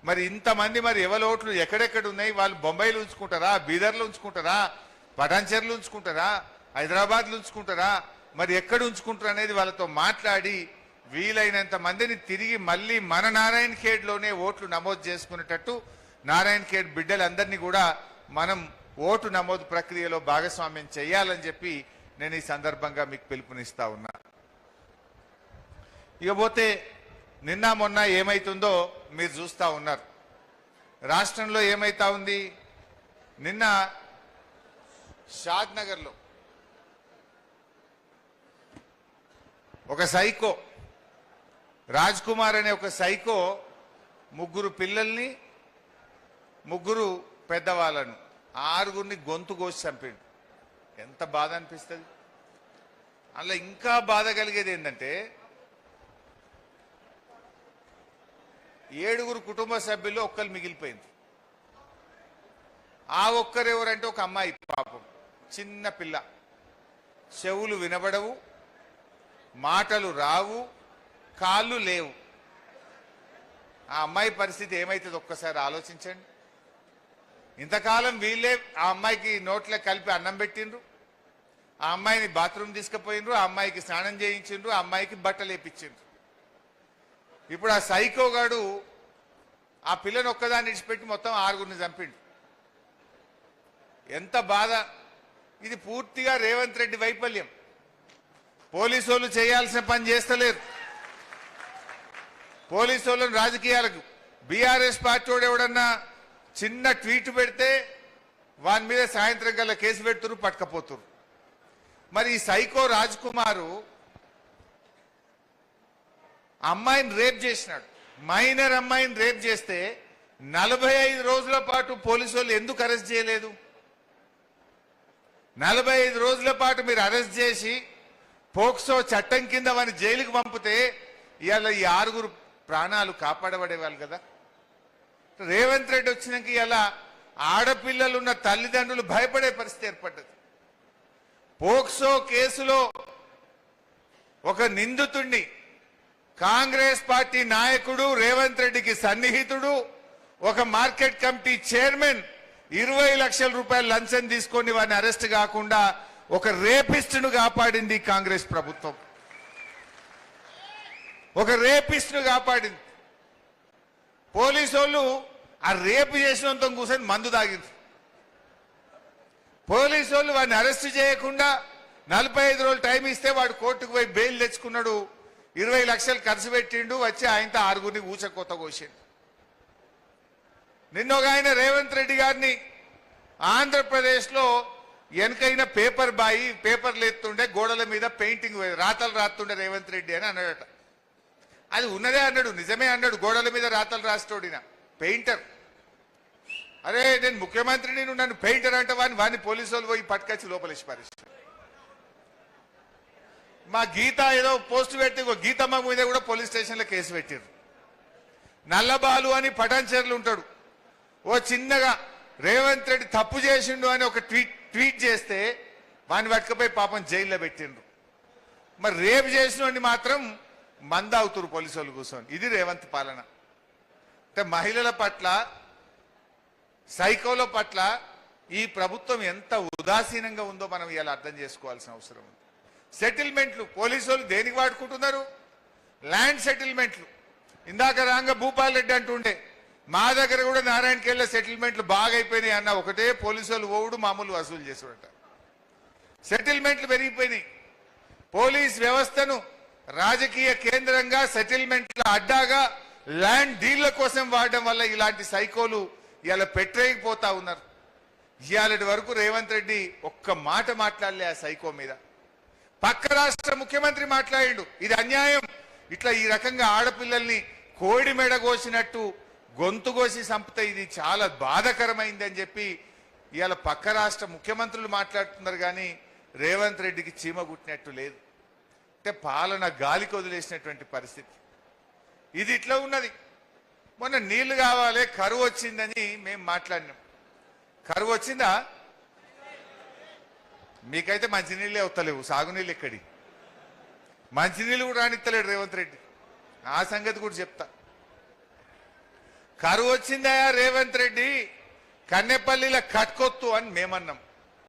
మరి ఇంతమంది మరి ఎవరి ఓట్లు ఎక్కడెక్కడ ఉన్నాయి? వాళ్ళు బొంబాయిలో ఉంచుకుంటారా, బీదర్లో ఉంచుకుంటారా, పటాన్చెర్లు ఉంచుకుంటారా, హైదరాబాద్లో ఉంచుకుంటారా, మరి ఎక్కడ ఉంచుకుంటారు అనేది వాళ్ళతో మాట్లాడి వీలైనంత మందిని తిరిగి మళ్ళీ మన నారాయణ ఖేడ్లోనే ఓట్లు నమోదు చేసుకునేటట్టు నారాయణ ఖేడ్ బిడ్డలందరినీ కూడా మనం ఓటు నమోదు ప్రక్రియలో భాగస్వామ్యం చేయాలని చెప్పి నేను ఈ సందర్భంగా మీకు పిలుపునిస్తా ఉన్నా. ఇకపోతే నిన్న మొన్న ఏమైతుందో మీరు చూస్తూ ఉన్నారు. రాష్ట్రంలో ఏమైతా ఉంది? నిన్న షాద్ నగర్లో ఒక సైకో రాజ్ కుమార్ అనే ఒక సైకో ముగ్గురు పిల్లల్ని, ముగ్గురు పెద్దవాళ్ళను, ఆరుగురిని గొంతు కోసి చంపాడు. ఎంత బాధ అనిపిస్తుంది. అలా ఇంకా బాధ కలిగేది ఏంటంటే 7 కుటుంబ సభ్యులు ఒక్కరు మిగిలిపోయింది. ఆ ఒక్కరు ఎవరంటే ఒక అమ్మాయి, పాపం చిన్న పిల్ల, చెవులు వినబడవు, మాటలు రావు, కాళ్ళు లేవు. ఆ అమ్మాయి పరిస్థితి ఏమైతుంది ఒక్కసారి ఆలోచించండి. ఇంతకాలం వీళ్ళే ఆ అమ్మాయికి నోట్లో కలిపి అన్నం పెట్టిండ్రు, ఆ అమ్మాయిని బాత్రూమ్ తీసుకుపోయిండ్రు, ఆ అమ్మాయికి స్నానం చేయించిండ్రు, ఆ అమ్మాయికి బట్టలు వేపించిండ్రు. ఇప్పుడు ఆ సైకోగాడు ఆ పిల్లని ఒక్కదాన్ని ఇడిచిపెట్టి మొత్తం 6గురిని చంపిండు. ఎంత బాధ. ఇది పూర్తిగా రేవంత్ రెడ్డి వైఫల్యం. పోలీసు వాళ్ళు చేయాల్సిన పని చేస్తలేరు. పోలీసు వాళ్ళని రాజకీయాలకు, బీఆర్ఎస్ పార్టీ వాడు ఎవడన్నా చిన్న ట్వీట్ పెడితే వాని మీద సాయంత్రం కల్లా కేసు పెడుతురు, పట్టుకపోతురు. మరి ఈ సైకో రాజ్ కుమారు అమ్మాయిని రేప్ చేసినాడు. మైనర్ అమ్మాయిని రేప్ చేస్తే 45 రోజుల పాటు పోలీసు వాళ్ళు ఎందుకు అరెస్ట్ చేయలేదు? 45 రోజుల పాటు మీరు అరెస్ట్ చేసి పోక్సో చట్టం కింద వారిని జైలుకు పంపితే ఇవాళ ఈ 6గురు ప్రాణాలు కాపాడబడేవాళ్ళు కదా. రేవంత్ రెడ్డి వచ్చినాక ఇలా ఆడపిల్లలున్న తల్లిదండ్రులు భయపడే పరిస్థితి ఏర్పడ్డది. పోక్సో కేసులో ఒక నిందితుడిని కాంగ్రెస్ పార్టీ నాయకుడు, రేవంత్ రెడ్డికి సన్నిహితుడు, ఒక మార్కెట్ కమిటీ చైర్మన్ 20 లక్షల రూపాయలు లంచం తీసుకొని వారిని అరెస్ట్ కాకుండా ఒక రేపిస్టును కాపాడింది కాంగ్రెస్ ప్రభుత్వం. ఒక రేపిస్టును కాపాడింది. పోలీసు వాళ్ళు ఆ రేపు చేసినంత కూర్చొని మందు తాగింది. పోలీసు వాళ్ళు వాడిని అరెస్ట్ చేయకుండా 45 రోజులు టైం ఇస్తే వాడు కోర్టుకు పోయి బెయిల్ తెచ్చుకున్నాడు. 20 లక్షలు ఖర్చు పెట్టిండు. వచ్చి ఆయనతో 6గురిని ఊచకొత్త కోసిండు. నిన్న ఒక ఆయన రేవంత్ రెడ్డి గారిని ఆంధ్రప్రదేశ్లో వెనకైన పేపర్ బాయి పేపర్లు ఎత్తుండే, గోడల మీద పెయింటింగ్ రాతలు రాస్తుండే రేవంత్ రెడ్డి అని అన్నాడట. అది ఉన్నదే అన్నాడు, నిజమే అన్నాడు. గోడల మీద రాతలు రాస్తోడిన పెయింటర్. అరే నేను ముఖ్యమంత్రిని, నన్ను పెయింటర్ అంటే వాడిని పోలీసు వాళ్ళు పోయి పట్టుకొచ్చి లోపలేసి పారేస్తారు. మా గీత ఏదో పోస్ట్ పెట్టి గీతమ్మ మీద కూడా పోలీస్ స్టేషన్లో కేసు పెట్టారు. నల్లబాలు అని పటాన్చెర్లు ఉంటాడు. ఓ చిన్నగా రేవంత్ రెడ్డి తప్పు చేసిండు అని ఒక ట్వీట్ చేస్తే వాడిని పట్టుకపోయి పాపం జైల్లో పెట్టిండ్రు. మరి రేపు చేసిన మాత్రం మంద అవుతురు పోలీసు వాళ్ళు కూర్చొని. ఇది రేవంత్ పాలన. అంటే మహిళల పట్ల, సైకోల పట్ల ఈ ప్రభుత్వం ఎంత ఉదాసీనంగా ఉందో మనం ఇలా అర్థం చేసుకోవాల్సిన అవసరం ఉంది. సెటిల్మెంట్లు పోలీసు వాళ్ళు దేనికి వాడుకుంటున్నారు? ల్యాండ్ సెటిల్మెంట్లు. ఇందాక రాంగ భూపాల్ రెడ్డి అంటుండే మా దగ్గర కూడా నారాయణఖేడ్లో సెటిల్మెంట్లు బాగా అయిపోయినాయి అన్న. ఒకటే పోలీసు వాళ్ళు ఓవుడు, మామూలు వసూలు చేసుడట. సెటిల్మెంట్లు పెరిగిపోయినాయి. పోలీస్ వ్యవస్థను రాజకీయ కేంద్రంగా, సెటిల్మెంట్ల అడ్డాగా, ల్యాండ్ డీళ్ల కోసం వాడడం వల్ల ఇలాంటి సైకోలు ఇలా పెట్టేయకపోతా ఉన్నారు. ఇవాళటి వరకు రేవంత్ రెడ్డి ఒక్క మాట మాట్లాడలే ఆ సైకో మీద. పక్క రాష్ట్ర ముఖ్యమంత్రి మాట్లాడిండు, ఇది అన్యాయం, ఇట్లా ఈ రకంగా ఆడపిల్లల్ని కోడి మెడగోసినట్టు గొంతు కోసి చంపితే ఇది చాలా బాధకరమైంది అని చెప్పి ఇవాళ పక్క రాష్ట్ర ముఖ్యమంత్రులు మాట్లాడుతున్నారు. కానీ రేవంత్ రెడ్డికి చీమ గుట్టినట్టు లేదు. అంటే పాలన గాలికి వదిలేసినటువంటి పరిస్థితి. ఇది ఇట్లా ఉన్నది. మొన్న నీళ్లు కావాలి, కరువు వచ్చిందని మేము మాట్లాడినాం. కరువు వచ్చిందా? మీకైతే మంచినీళ్ళే వస్తలేవు, సాగునీళ్ళు ఎక్కడి? మంచినీళ్ళు కూడా రానిస్తలేడు రేవంత్ రెడ్డి. ఆ సంగతి కూడా చెప్తా. కరువు వచ్చిందయా రేవంత్ రెడ్డి కన్నెపల్లిలో కట్కొత్తు అని మేమన్నాం.